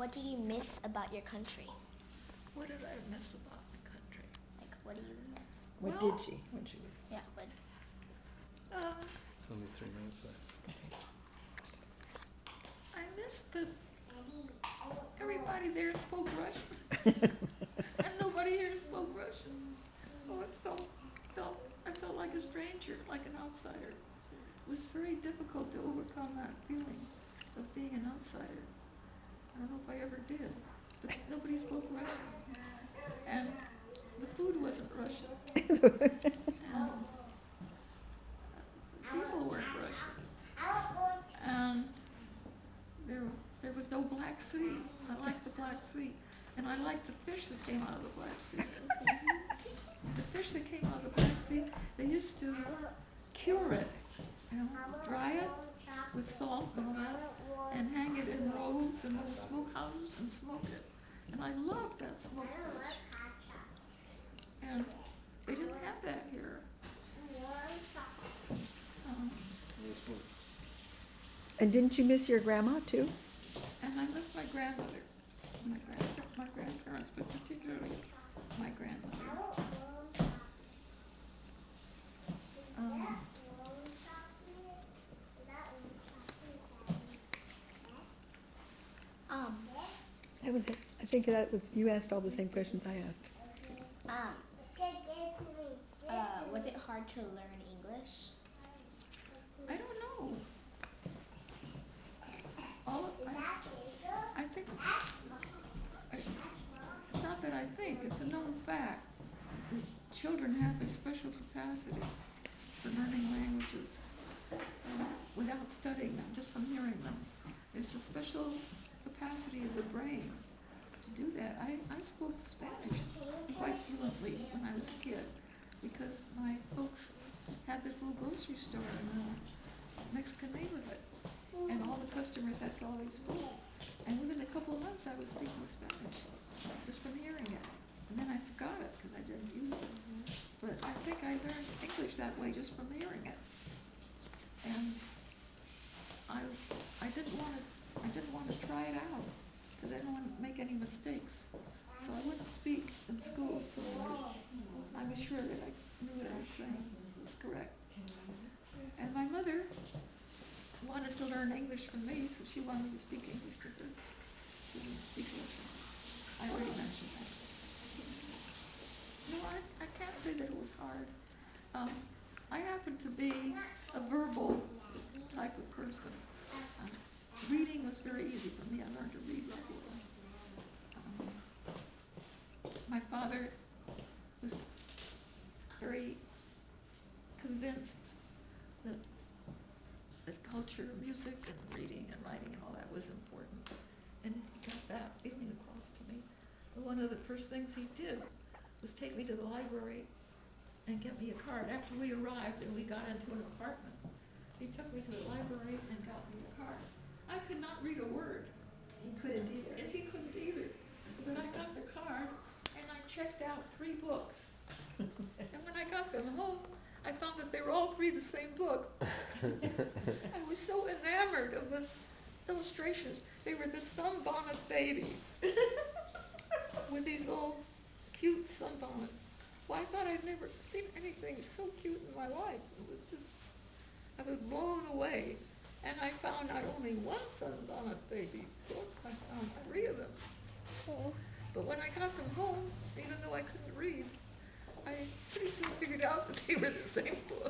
What did you miss about your country? What did I miss about my country? Like, what do you miss? What Well, did she when she was? Yeah, what? It's only 3 minutes left. I missed that everybody there spoke Russian, and nobody here spoke Russian. Oh, I felt like a stranger, like an outsider. It was very difficult to overcome that feeling of being an outsider. I don't know if I ever did, but nobody spoke Russian, and the food wasn't Russian, and people weren't Russian, and there was no Black Sea. I liked the Black Sea, and I liked the fish that came out of the Black Sea. The fish that came out of the Black Sea, they used to cure it, dry it with salt and all that, and hang it in rows in little smoke houses and smoke it. And I loved that smoked fish. And they didn't have that here. And didn't you miss your grandma too? And I missed my grandmother, my grandparents, but particularly my grandmother. That was it. I think that was, you asked all the same questions I asked. Was it hard to learn English? I don't know. I think, it's not that I think, it's a known fact. Children have a special capacity for learning languages without studying them, just from hearing them. It's a special capacity of the brain to do that. I spoke Spanish quite fluently when I was a kid because my folks had this little grocery store in a Mexican neighborhood, and all the customers, that's all they spoke. And within a couple of months I was speaking Spanish just from hearing it. And then I forgot it because I didn't use it. But I think I learned English that way just from hearing it. And I didn't want to try it out because I didn't want to make any mistakes. So I wouldn't speak in school, so I was sure that I knew what I was saying was correct. And my mother wanted to learn English from me, so she wanted me to speak English to her. She didn't speak Russian. I already mentioned that. No, I can't say that it was hard. I happen to be a verbal type of person. Reading was very easy for me. I learned to read right away. My father was very convinced that culture, music, and reading and writing and all that was important. And he got that feeling across to me. But one of the first things he did was take me to the library and get me a card. After we arrived and we got into an apartment, he took me to the library and got me a card. I could not read a word. He couldn't either. And he couldn't either. But I got the card and I checked out 3 books. And when I got them home, I found that they were all 3 the same book. I was so enamored of the illustrations. They were the sunbonnet babies with these little cute sunbonnets. Well, I thought I'd never seen anything so cute in my life. It was just, I was blown away. And I found not only one sunbonnet baby book, I found 3 of them. But when I got them home, even though I couldn't read, I pretty soon figured out that they were the same book.